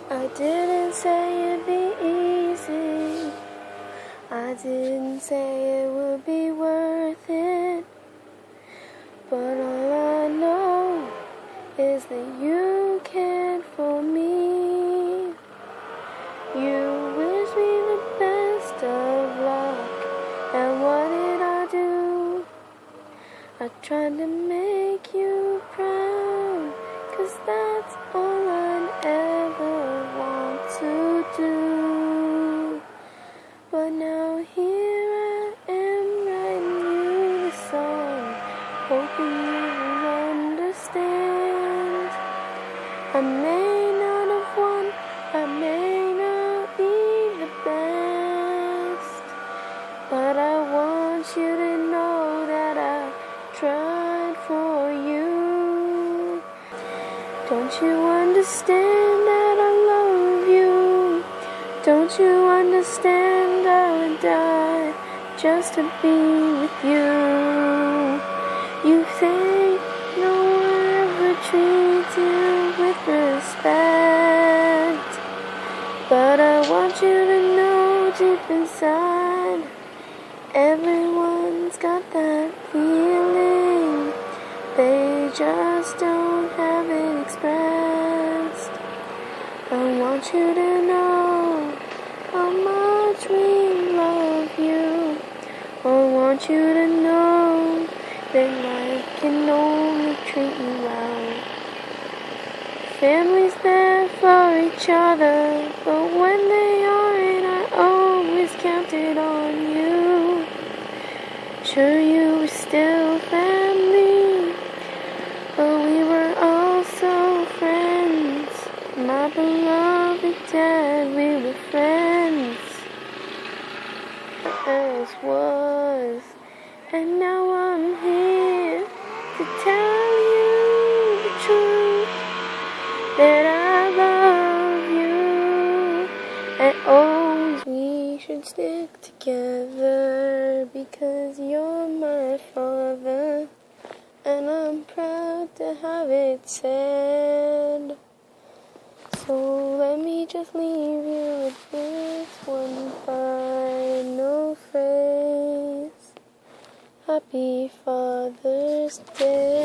I didn't say it'd be easy. I didn't say it would be worth it. But all I know is that you cared for me. You wish me the best of luck. And what did I do? I tried to make you proud, 'cause that's all I'd ever want to do. But now here I am writing you the song, hoping you will understand. I may not have won, I may not be the best, but I want you to know that I tried for you. Don't you understand that I love you? Don't you understand I would die just to be with you? You think no one ever treats you with respect, but I want you to know deep inside, everyone's got that feeling, they just don't have it expressed. I want you to know how much we love you. I want you to know that life can only treat you well. Family's there for each other, but when they aren't, I always counted on you. Sure, you were still family, but we were also friends. My beloved dad, we were friends. As was, and now I'm here to tell you the truth, that I love you, and always we should stick together, because you're my father, and I'm proud to have it said. So let me just leave you with this one final phrase. Happy Father's Day.